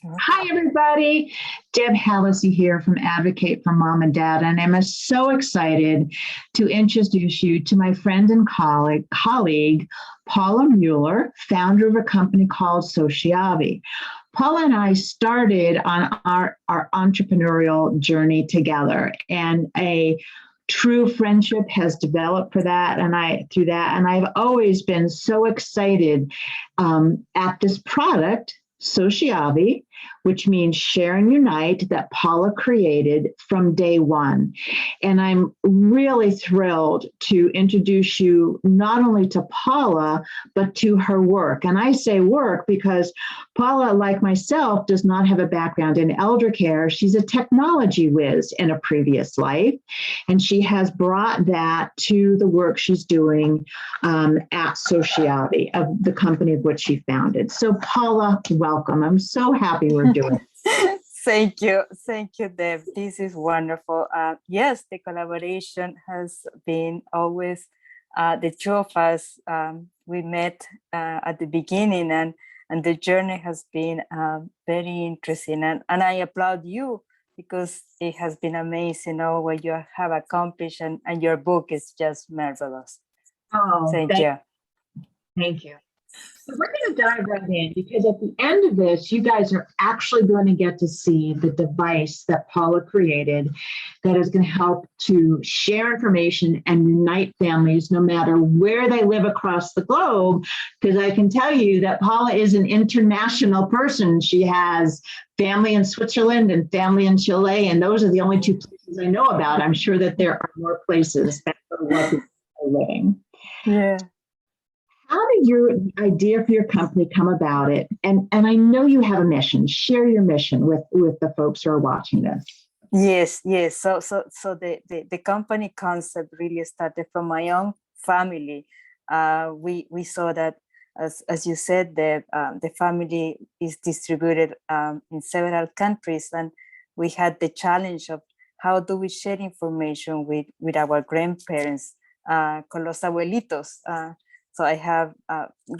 Hi, everybody. Deb Hallisey here from Advocate for Mom and Dad, and I'm so excited to introduce you to my friend and colleague Paula Mueller, founder of a company called Sociavi. Paula and I started on our entrepreneurial journey together, and a true friendship has developed for that, and I've always been so excited at this product, Sociavi, which means share and unite, that Paula created from day one. And I'm really thrilled to introduce you not only to Paula, but to her work. And I say work because Paula, like myself, does not have a background in elder care. She's a technology whiz in a previous life, and she has brought that to the work she's doing at Sociavi, of the company of which she founded. So Paula, welcome. I'm so happy we're doing it. Thank you, Deb. This is wonderful. Yes, the collaboration has been always the two of us. We met at the beginning, and the journey has been very interesting. And I applaud you because it has been amazing, what you have accomplished, and your book is just marvelous. Oh, Thank you. Thank you. So we're going to dive right in, because at the end of this, you guys are actually going to get to see the device that Paula created that is going to help to share information and unite families no matter where they live across the globe. Because I can tell you that Paula is an international person. She has family in Switzerland and family in Chile, and those are the only two places I know about. I'm sure that there are more places that are living. Yeah. How did your idea for your company come about it? And I know you have a mission. Share your mission with the folks who are watching this. Yes. So the company concept really started from my own family. We saw that, as you said, the family is distributed in several countries, and we had the challenge of how do we share information with our grandparents, con los abuelitos. So I have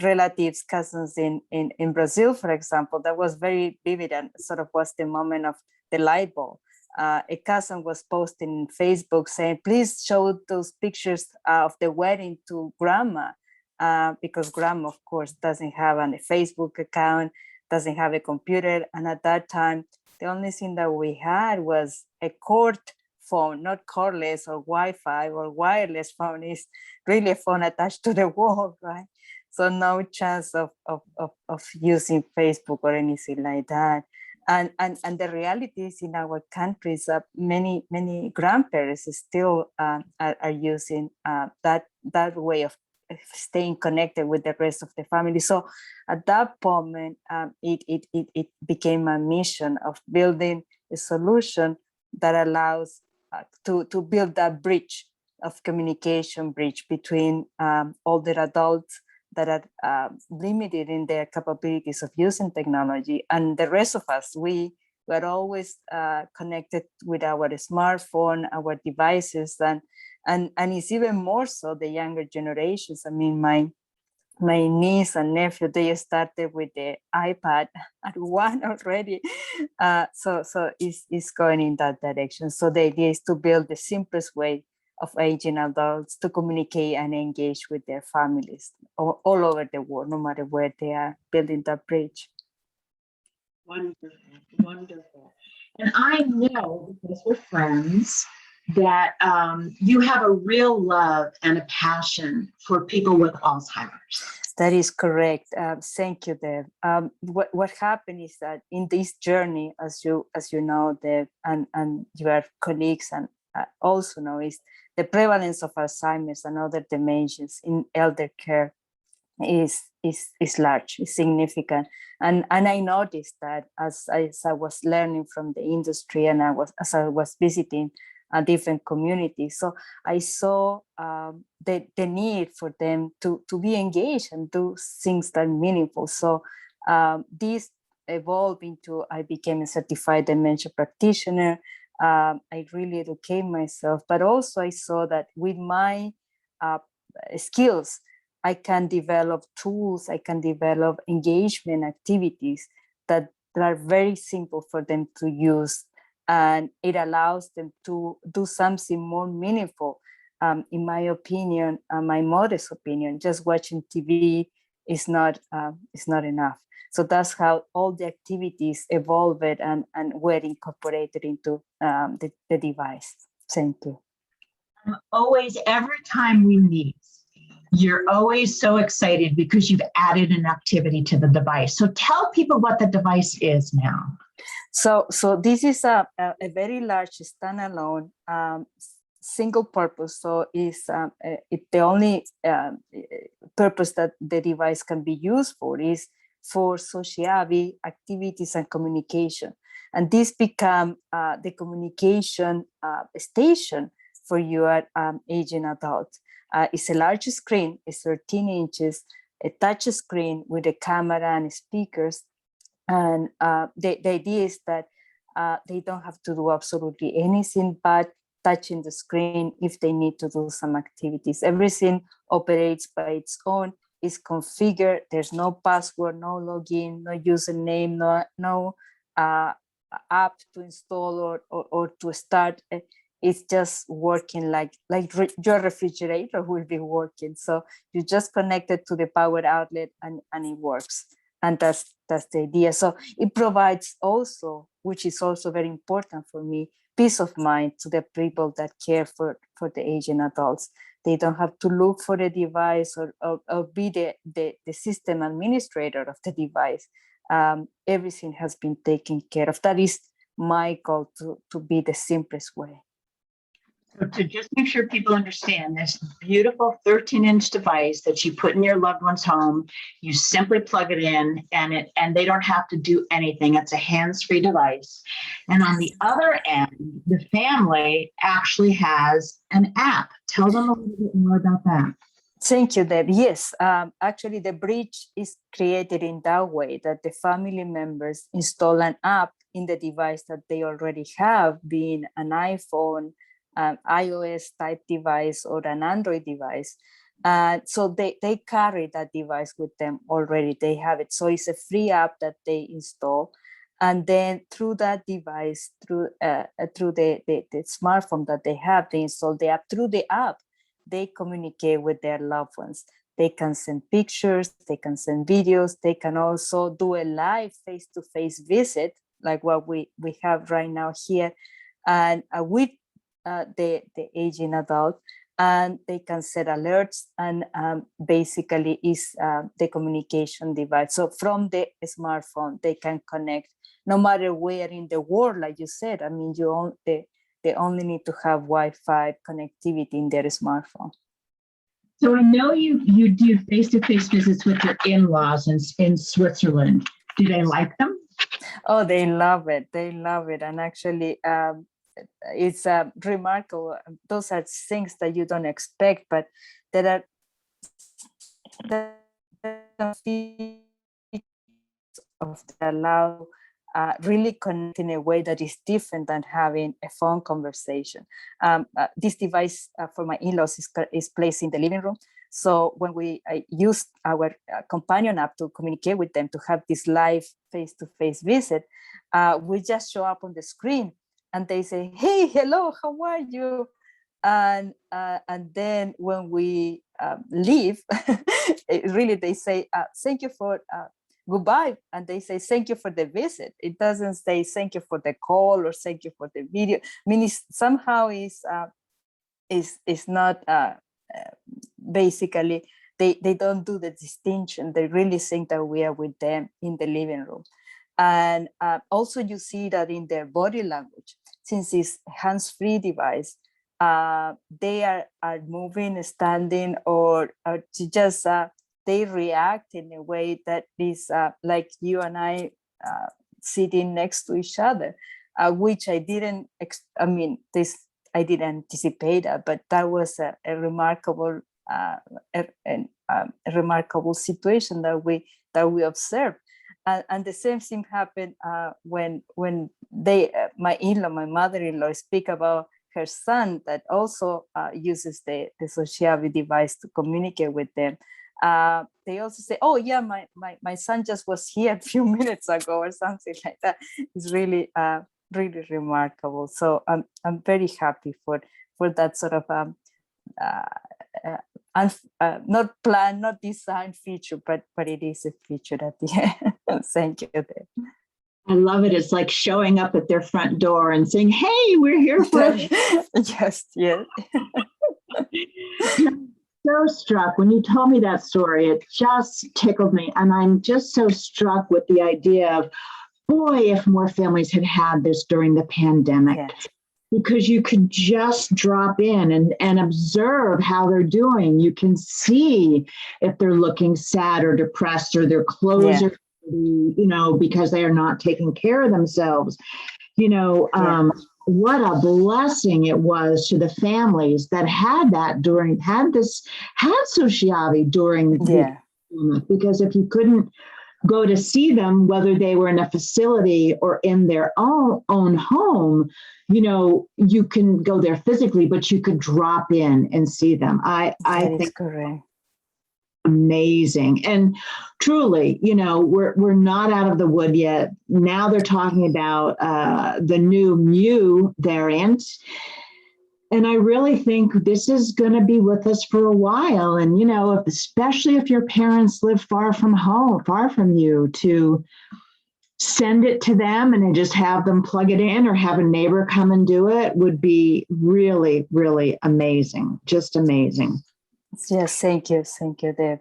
relatives, cousins in Brazil, for example. That was very vivid and sort of was the moment of the light bulb. A cousin was posting in Facebook saying, please show those pictures of the wedding to grandma, because grandma, of course, doesn't have a Facebook account, doesn't have a computer. And at that time, the only thing that we had was a cord phone, not cordless or Wi-Fi or wireless phone. Is really a phone attached to the wall, right? So no chance of using Facebook or anything like that. And the reality is, in our countries, many grandparents still are using that way of staying connected with the rest of the family. So at that moment, it became a mission of building a solution that allows to build that bridge of communication bridge between older adults that are limited in their capabilities of using technology and the rest of us. We were always connected with our smartphone, our devices, and it's even more so the younger generations. I mean, my niece and nephew, they started with the iPad at 1 already. So it's going in that direction. So the idea is to build the simplest way of aging adults to communicate and engage with their families all over the world, no matter where they are, building that bridge. Wonderful. And I know, because we're friends, that you have a real love and a passion for people with Alzheimer's. That is correct. Thank you, Deb. What happened is that in this journey, as you know, Deb, and your colleagues and also know, is the prevalence of Alzheimer's and other dementias in elder care is large, is significant. And I noticed that as I was learning from the industry, and as I was visiting a different communities. So I saw the need for them to be engaged and do things that are meaningful. So this evolved into, I became a certified dementia practitioner. I really educate myself, but also I saw that with my skills, I can develop tools, I can develop engagement activities that that are very simple for them to use, and it allows them to do something more meaningful. In my opinion, my modest opinion, just watching TV is not enough. So that's how all the activities evolved and were incorporated into the device. Thank you. Always, every time we meet, you're always so excited because you've added an activity to the device. So tell people what the device is now. So this is a very large standalone single purpose. So is the only purpose that the device can be used for is for Sociavi activities and communication. And this become the communication station for your aging adult. It's a large screen, it's 13 inches, a touch screen with a camera and speakers. And the idea is that they don't have to do absolutely anything but touching the screen if they need to do some activities. Everything operates by its own, is configured. There's no password, no login, no username, no app to install or to start. It's just working like your refrigerator will be working. So you just connect it to the power outlet and it works. And that's the idea. So it provides also, which is also very important for me, peace of mind to the people that care for the aging adults. They don't have to look for a device or be the system administrator of the device. Everything has been taken care of. That is my goal, to be the simplest way. So to just make sure people understand, this beautiful 13-inch device that you put in your loved one's home, you simply plug it in and they don't have to do anything. It's a hands-free device. And on the other end, the family actually has an app. Tell them a little bit more about that. Thank you, Deb. Yes, actually the bridge is created in that way, that the family members install an app in the device that they already have, being an iPhone, iOS type device or an Android device. So they carry that device with them already. They have it. So it's a free app that they install. And then through that device, through the smartphone that they have, they install the app. Through the app, they communicate with their loved ones. They can send pictures, they can send videos, they can also do a live face-to-face visit, like what we have right now here, and with the aging adult, and they can set alerts, and basically is the communication device. So from the smartphone, they can connect no matter where in the world, like you said. I mean, they only need to have Wi-Fi connectivity in their smartphone. So I know you do face-to-face visits with your in-laws in Switzerland. Do they like them? Oh, they love it. They love it. And actually, it's remarkable. Those are things that you don't expect, but there are of that allow really connect in a way that is different than having a phone conversation. This device for my in-laws is placed in the living room. So when we use our companion app to communicate with them, to have this live face-to-face visit, we just show up on the screen and they say, "Hey, hello, how are you?" And then when we leave, really they say, "Thank you for goodbye," and they say, "Thank you for the visit." It doesn't say thank you for the call or thank you for the video. I mean, somehow is not basically they don't do the distinction. They really think that we are with them in the living room. And also you see that in their body language, since it's hands-free device, they are moving, standing, or just they react in a way that is like you and I sitting next to each other, which I didn't. I didn't anticipate that, but that was a remarkable, remarkable situation that we observed. And the same thing happened when they, my mother-in-law, speak about her son that also uses the Sociavi device to communicate with them. they also say, oh yeah, my son just was here a few minutes ago or something like that. It's really really remarkable. So I'm very happy for that sort of not planned, not designed feature, but it is a feature at the end. Thank you, Deb. I love it. It's like showing up at their front door and saying, hey, we're here for you. Yes, yes. So struck when you told me that story. It just tickled me. And I'm just so struck with the idea of, boy, if more families had had this during the pandemic. Yes. Because you could just drop in and observe how they're doing. You can see if they're looking sad or depressed or their clothes are, because they are not taking care of themselves. What a blessing it was to the families that had Sociavi during the pandemic. Because if you couldn't go to see them, whether they were in a facility or in their own home, you can go there physically, but you could drop in and see them. I think correct. Amazing. And truly, we're not out of the wood yet. Now they're talking about the new mu variant. And I really think this is going to be with us for a while. And, especially if your parents live far from home, far from you, to send it to them and then just have them plug it in or have a neighbor come and do it would be really, really amazing. Just amazing. Yes, thank you, Deb.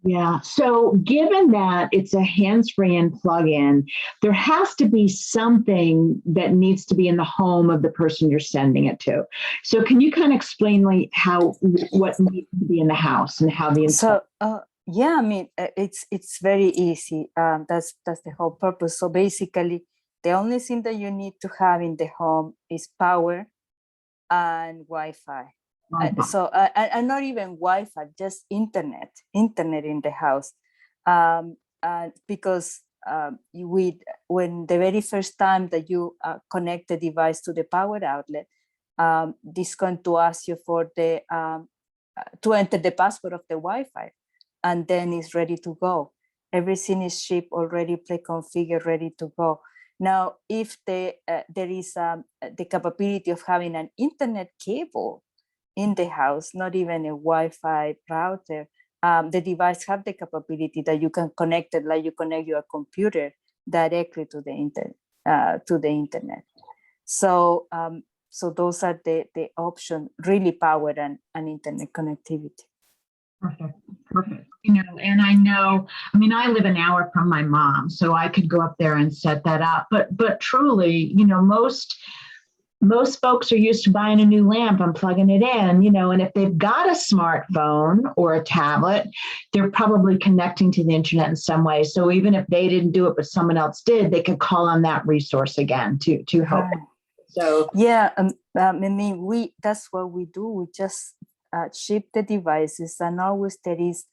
Yeah. So given that it's a hands-free and plug-in, there has to be something that needs to be in the home of the person you're sending it to. So can you kind of explain what needs to be in the house and how the install? Yeah, I mean, it's very easy. That's the whole purpose. So basically, the only thing that you need to have in the home is power and Wi-Fi. And not even Wi-Fi, just internet in the house. Because when the very first time that you connect the device to the power outlet, this is going to ask you for the to enter the password of the Wi-Fi, and then it's ready to go. Everything is shipped already, pre-configured, ready to go. Now, if there is the capability of having an internet cable in the house, not even a Wi-Fi router, the device have the capability that you can connect it like you connect your computer directly to the internet. So those are the option, really power and internet connectivity. Perfect. And I live an hour from my mom, so I could go up there and set that up. But truly, most folks are used to buying a new lamp and plugging it in, and if they've got a smartphone or a tablet, they're probably connecting to the internet in some way. So even if they didn't do it, but someone else did, they could call on that resource again to help. Right. So yeah, that's what we do. We just ship the devices, and always there is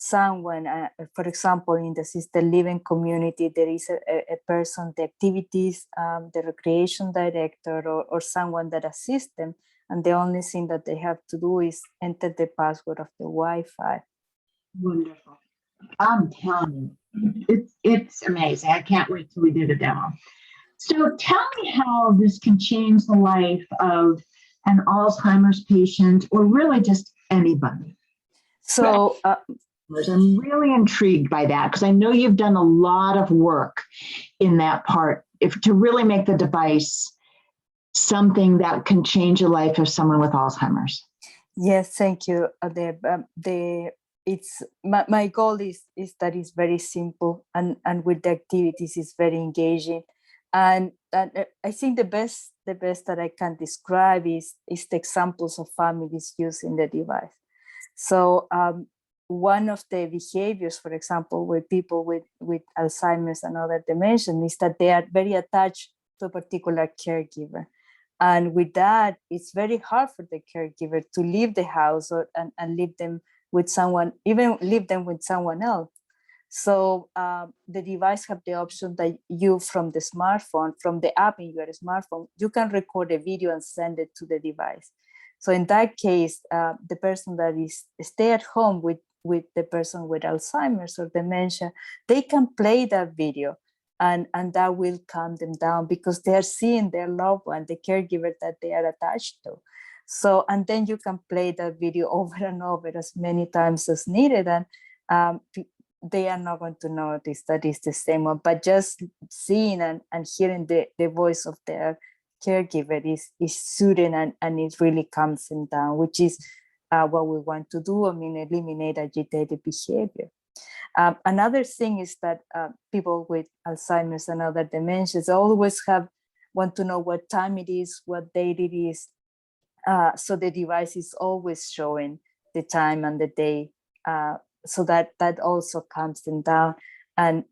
someone, for example, in the assisted living community, there is a person, the activities, the recreation director, or someone that assists them. And the only thing that they have to do is enter the password of the Wi-Fi. Wonderful. I'm telling you, it's amazing. I can't wait till we do the demo. So tell me how this can change the life of an Alzheimer's patient, or really just anybody. So I'm really intrigued by that, because I know you've done a lot of work in that part, to really make the device something that can change the life of someone with Alzheimer's. Yes, thank you. My goal is that it's very simple, and with the activities is very engaging, and I think the best that I can describe is the examples of families using the device. So one of the behaviors, for example, with people with Alzheimer's and other dementia, is that they are very attached to a particular caregiver. And with that, it's very hard for the caregiver to leave the house and leave them with someone, even leave them with someone else. So the device have the option that you, from the smartphone, from the app in your smartphone, you can record a video and send it to the device. So in that case, the person that is stay at home with with the person with Alzheimer's or dementia, they can play that video, and that will calm them down because they are seeing their loved one, the caregiver that they are attached to. So, and then you can play that video over and over as many times as needed, and they are not going to notice that it's the same one, but just seeing and hearing the voice of their caregiver is soothing, and it really calms them down, which is what we want to do. I mean, eliminate agitated behavior. Another thing is that people with Alzheimer's and other dementias always want to know what time it is, what date it is. So the device is always showing the time and the day, so that also calms them down and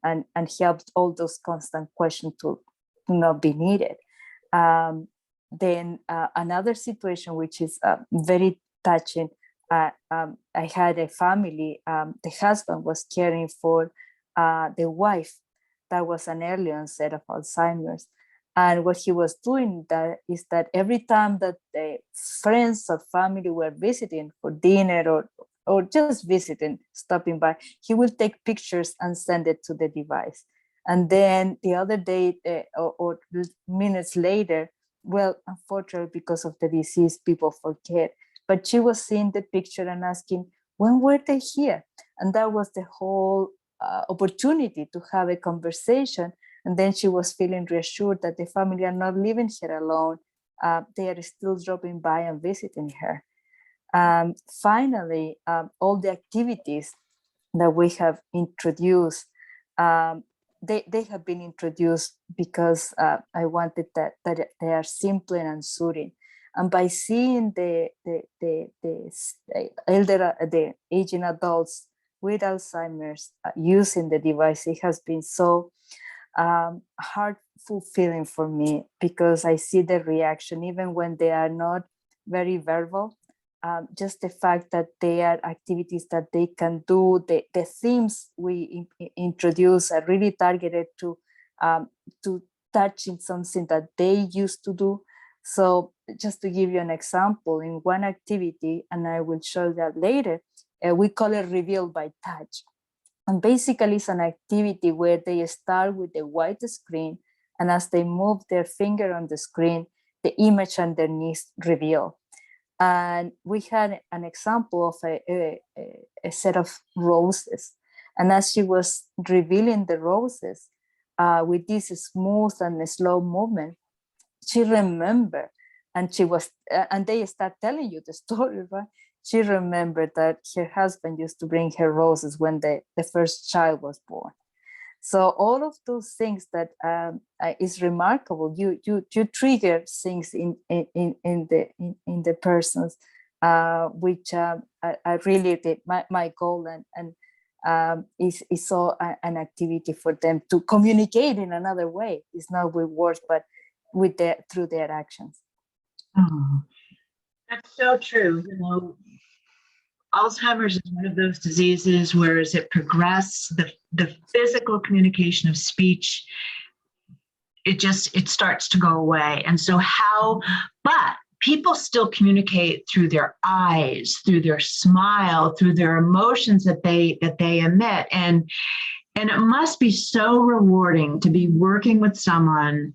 helps all those constant questions to not be needed. Then another situation which is very touching. I had a family. The husband was caring for the wife that was an early onset of Alzheimer's. And what he was doing is that every time that the friends or family were visiting for dinner or just visiting, stopping by, he will take pictures and send it to the device. And then the other day or minutes later, well, unfortunately, because of the disease, people forget. But she was seeing the picture and asking, when were they here? And that was the whole opportunity to have a conversation. And then she was feeling reassured that the family are not leaving her alone. They are still dropping by and visiting her. Finally, all the activities that we have introduced, they have been introduced because I wanted that they are simple and soothing. And by seeing the aging adults with Alzheimer's using the device, it has been so heartful feeling for me, because I see the reaction even when they are not very verbal. Just the fact that they are activities that they can do, the themes we introduce are really targeted to touching something that they used to do. So just to give you an example, in one activity, and I will show that later, we call it Reveal by Touch. And basically it's an activity where they start with the white screen, and as they move their finger on the screen, the image underneath reveal. And we had an example of a set of roses. And as she was revealing the roses with this smooth and slow movement, she remembered, and and they start telling you the story, right? She remembered that her husband used to bring her roses when the first child was born. So all of those things that is remarkable. You trigger things in the persons, which I really did. My goal and is so an activity for them to communicate in another way. It's not with words, but through their actions. Oh, that's so true. You know, Alzheimer's is one of those diseases where as it progresses, the physical communication of speech, it starts to go away. And so but people still communicate through their eyes, through their smile, through their emotions that they emit. And it must be so rewarding to be working with someone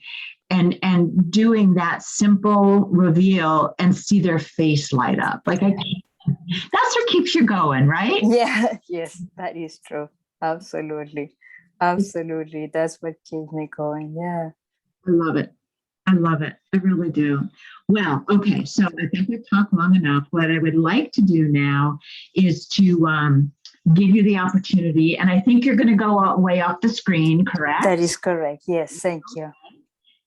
and doing that simple reveal and see their face light up. Like that's what keeps you going, right? Yeah, yes, that is true. Absolutely. That's what keeps me going. Yeah. I love it. I really do. Well, okay. So I think we've talked long enough. What I would like to do now is to give you the opportunity. And I think you're going to go way off the screen, correct? That is correct. Yes. Thank you.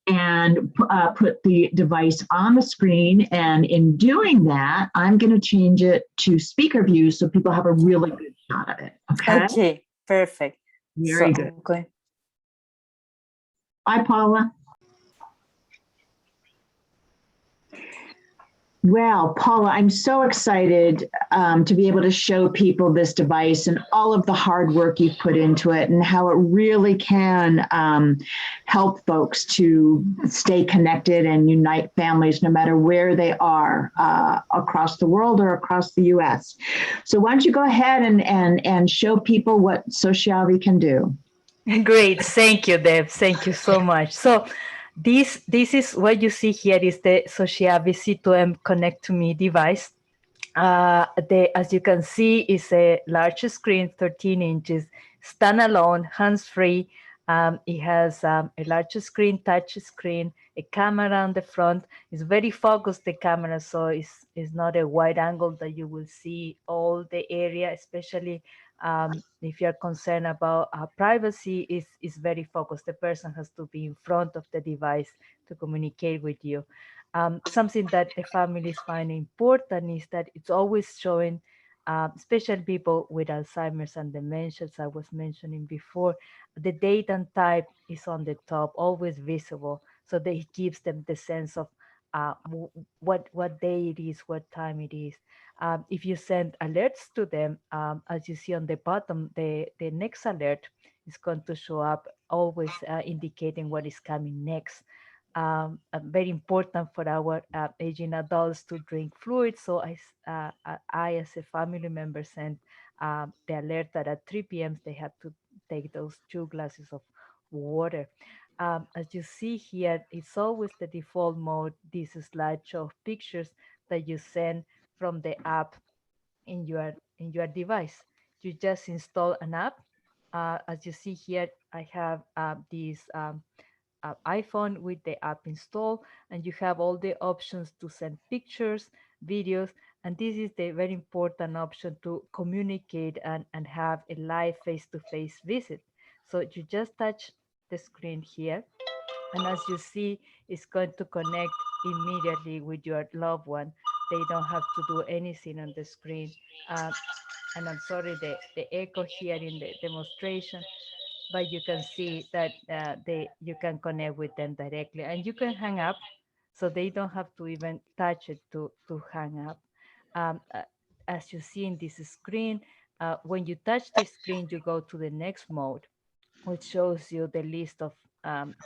And put the device on the screen. And in doing that, I'm going to change it to speaker view so people have a really good shot of it. Okay. Okay. Perfect. Very good. Okay. Bye, Paula. Well, Paula, I'm so excited to be able to show people this device and all of the hard work you've put into it and how it really can help folks to stay connected and unite families no matter where they are across the world or across the US. So why don't you go ahead and show people what Sociavi can do? Great, thank you, Deb. Thank you so much. So this is what you see here is the Sociavi C2M Connect to Me device. As you can see, is a large screen, 13 inches, standalone, hands-free. It has a large screen, touch screen, a camera on the front. It's very focused, the camera, so it's not a wide angle that you will see all the area, especially if you're concerned about privacy, is very focused. The person has to be in front of the device to communicate with you. Something that the families find important is that it's always showing, especially people with Alzheimer's and dementia, as I was mentioning before, the date and type is on the top, always visible. So that it gives them the sense of what day it is, what time it is. If you send alerts to them, as you see on the bottom, the next alert is going to show up, always indicating what is coming next. Very important for our aging adults to drink fluids. So I as a family member, sent the alert that at 3 p.m. they have to take those 2 glasses of water. As you see here, it's always the default mode. This slideshow of pictures that you send from the app in your device. You just install an app. As you see here, I have this iPhone with the app installed, and you have all the options to send pictures, videos, and this is the very important option to communicate and have a live face-to-face visit. So you just touch the screen here, and as you see, it's going to connect immediately with your loved one. They don't have to do anything on the screen. Uh, and I'm sorry, the echo here in the demonstration, but you can see that you can connect with them directly, and you can hang up, so they don't have to even touch it to hang up. Um, uh, as you see in this screen, when you touch the screen, you go to the next mode, which shows you the list of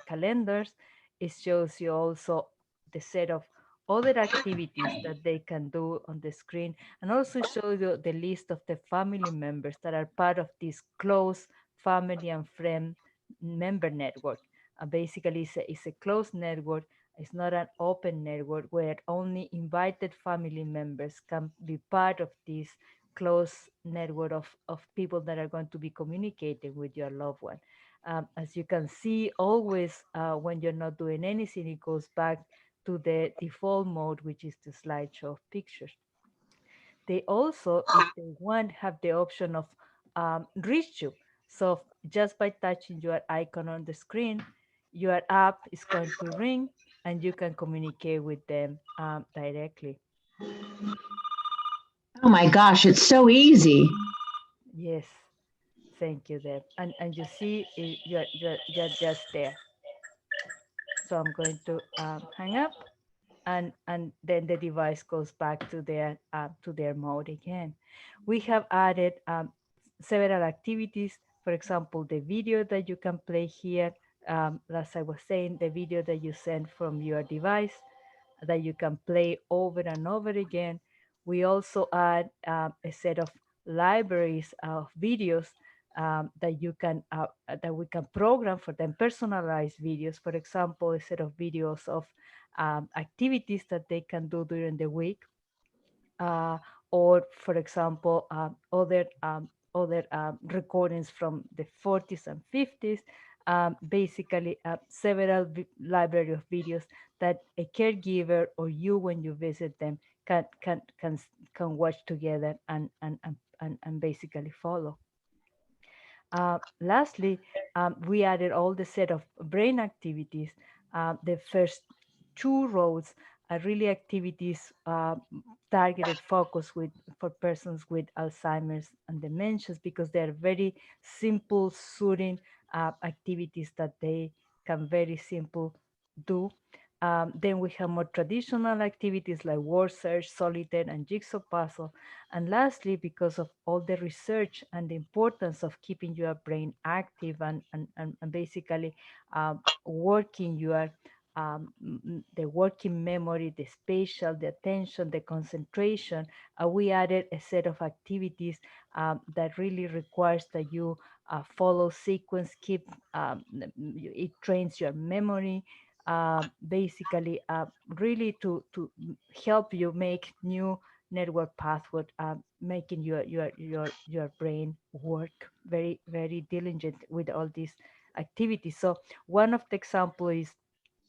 calendars. It shows you also the set of other activities that they can do on the screen, and also shows you the list of the family members that are part of this close family and friend member network. Basically, it's a closed network. It's not an open network where only invited family members can be part of this close network of people that are going to be communicating with your loved one. As you can see, always when you're not doing anything, it goes back to the default mode, which is the slideshow of pictures. They also, if they want, have the option of reach you. So just by touching your icon on the screen, your app is going to ring and you can communicate with them directly. Oh my gosh, it's so easy. Yes, thank you, Deb. And you see, you're just there. So I'm going to hang up, and then the device goes back to their mode again. We have added several activities. For example, the video that you can play here. As I was saying, the video that you send from your device that you can play over and over again. We also add a set of libraries of videos that you can that we can program for them, personalized videos. For example, a set of videos of activities that they can do during the week, uh, or for example, other recordings from the 40s and 50s. Basically, several library of videos that a caregiver or you, when you visit them, can watch together and basically follow. Lastly, we added all the set of brain activities. The first 2 rows are really activities targeted focus for persons with Alzheimer's and dementias, because they're very simple, soothing activities that they can very simple do. Then we have more traditional activities like word search, solitaire, and jigsaw puzzle. And lastly, because of all the research and the importance of keeping your brain active and basically working your the working memory, the spatial, the attention, the concentration, we added a set of activities that really requires that you follow sequence, keep it trains your memory, basically really to help you make new network pathway, making your brain work very very diligent with all these activities. So one of the example is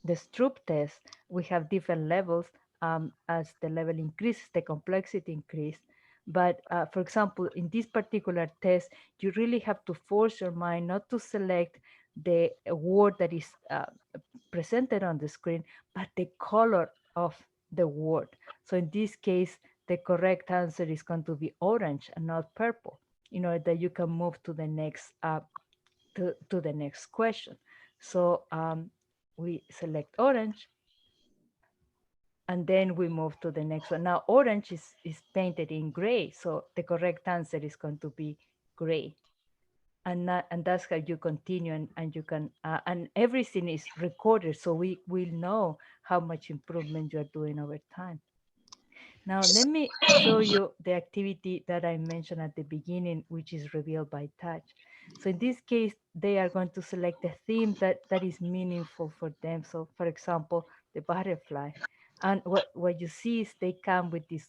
the Stroop test. We have different levels. As the level increases, the complexity increase. But for example, in this particular test, you really have to force your mind not to select the word that is presented on the screen, but the color of the word. So in this case, the correct answer is going to be orange and not purple, in order that you can move to the next to the next question. So we select orange, and then we move to the next one. Now orange is painted in gray, so the correct answer is going to be gray. And that's how you continue, and you can and everything is recorded, so we will know how much improvement you're doing over time. Now let me show you the activity that I mentioned at the beginning, which is revealed by touch. So in this case, they are going to select a theme that is meaningful for them. So for example, the butterfly. And what you see is they come with this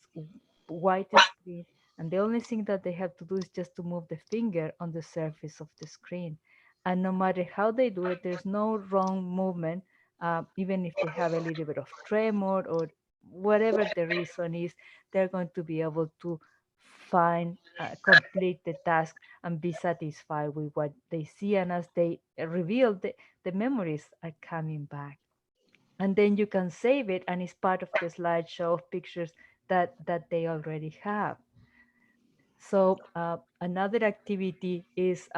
white screen, and the only thing that they have to do is just to move the finger on the surface of the screen. And no matter how they do it, there's no wrong movement. Even if they have a little bit of tremor or whatever the reason is, they're going to be able to find, complete the task and be satisfied with what they see. And as they reveal, the memories are coming back. And then you can save it, and it's part of the slideshow of pictures that they already have. So another activity is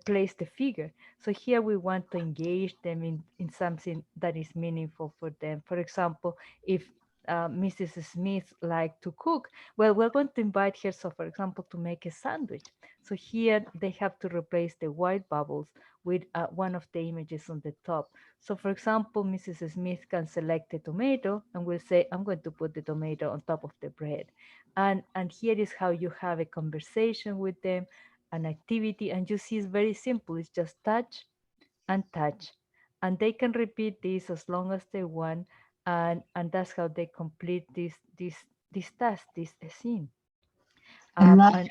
place the figure. So here we want to engage them in something that is meaningful for them. For example, if Mrs. Smith like to cook, well, we're going to invite her, so for example, to make a sandwich. So here they have to replace the white bubbles with one of the images on the top. So for example, Mrs. Smith can select a tomato and will say, I'm going to put the tomato on top of the bread. And here is how you have a conversation with them, an activity, and you see it's very simple. It's just touch and touch, and they can repeat this as long as they want, and that's how they complete this task, this scene. I love And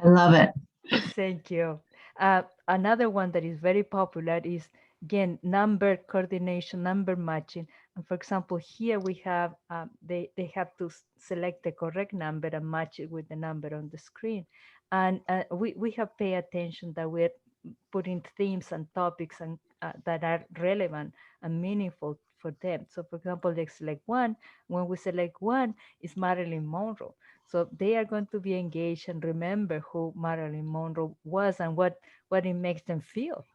I love it. thank you. Another one that is very popular is, again, number coordination, number matching. And for example, here we have, they have to select the correct number and match it with the number on the screen. And we have pay attention that we're putting themes and topics and that are relevant and meaningful for them. So for example, they select one. When we select one, it's Marilyn Monroe. So they are going to be engaged and remember who Marilyn Monroe was and what it makes them feel.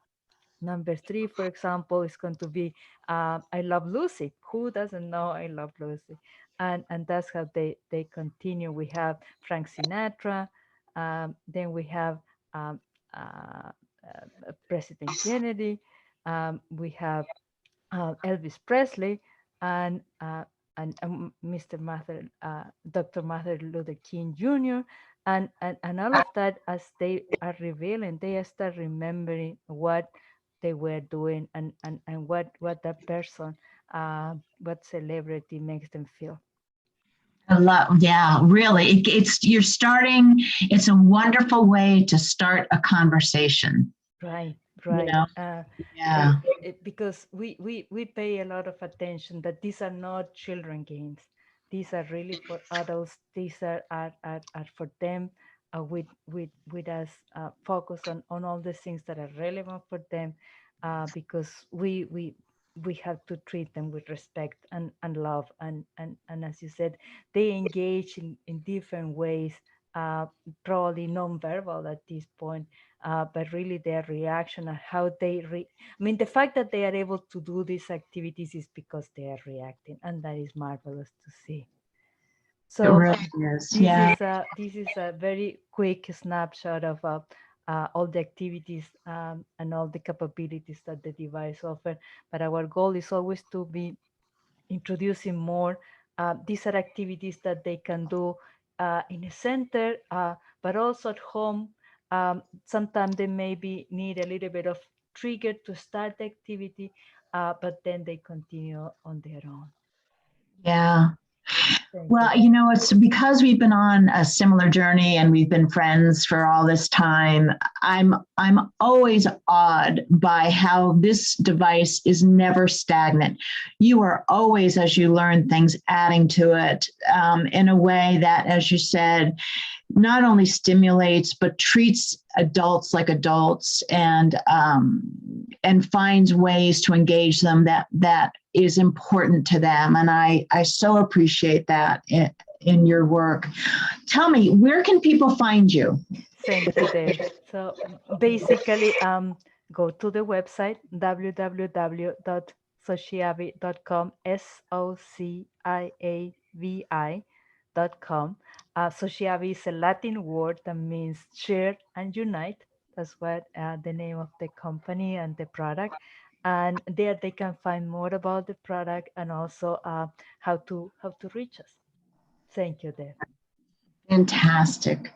Number three, for example, is going to be I Love Lucy. Who doesn't know I Love Lucy? And that's how they continue. We have Frank Sinatra. Then we have um, uh, President Kennedy. We have Elvis Presley, and Mr. Dr. Martin Luther King Jr. And all of that, as they are revealing, they start remembering what they were doing and what that person, what celebrity makes them feel. I love, yeah, really. It's you're starting, it's a wonderful way to start a conversation, Right, you right. know? Yeah. Because we pay a lot of attention that these are not children games. These are really for adults. These are for them, with us focus on all the things that are relevant for them, because we have to treat them with respect and love, and as you said, they engage in different ways probably non-verbal at this point, but really their reaction and how they I mean, the fact that they are able to do these activities is because they are reacting, and that is marvelous to see. It So really is. Yeah. this is a very quick snapshot of all the activities and all the capabilities that the device offers. But our goal is always to be introducing more. These are activities that they can do in a center, but also at home. Sometimes they maybe need a little bit of trigger to start the activity, but then they continue on their own. Yeah. Thank Well, you. it's because we've been on a similar journey and we've been friends for all this time. I'm always awed by how this device is never stagnant. You are always, as you learn things, adding to it in a way that, as you said, not only stimulates but treats adults like adults and finds ways to engage them that is important to them. And I so appreciate that in your work. Tell me, where can people find you? Thank you, Dave. So basically, go to the website www.sociavi.com, sociavi.com. Sociavi is a Latin word that means share and unite. That's what the name of the company and the product. And there they can find more about the product and also how to reach us. Thank you, Dave. Fantastic.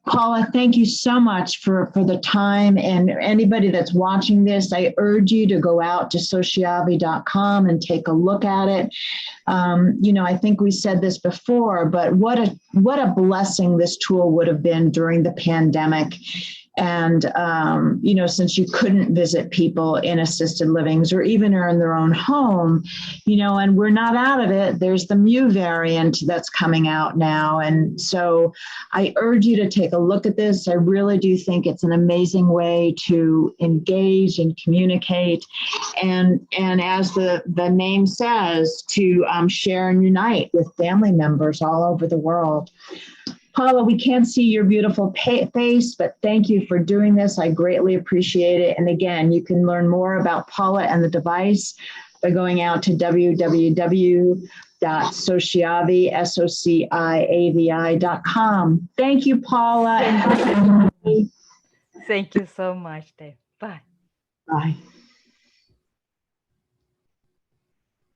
Paula, thank you so much for the time. And anybody that's watching this, I urge you to go out to sociavi.com and take a look at it. I think we said this before, but what a blessing this tool would have been during the pandemic. And, since you couldn't visit people in assisted livings or even are in their own home, and we're not out of it, there's the Mu variant that's coming out now. And so I urge you to take a look at this. I really do think it's an amazing way to engage and communicate. And as the name says, to share and unite with family members all over the world. Paula, we can't see your beautiful face, but thank you for doing this. I greatly appreciate it. And again, you can learn more about Paula and the device by going out to www.sociavi.com. Thank you, Paula. Thank you so much, Dave. Bye. Bye.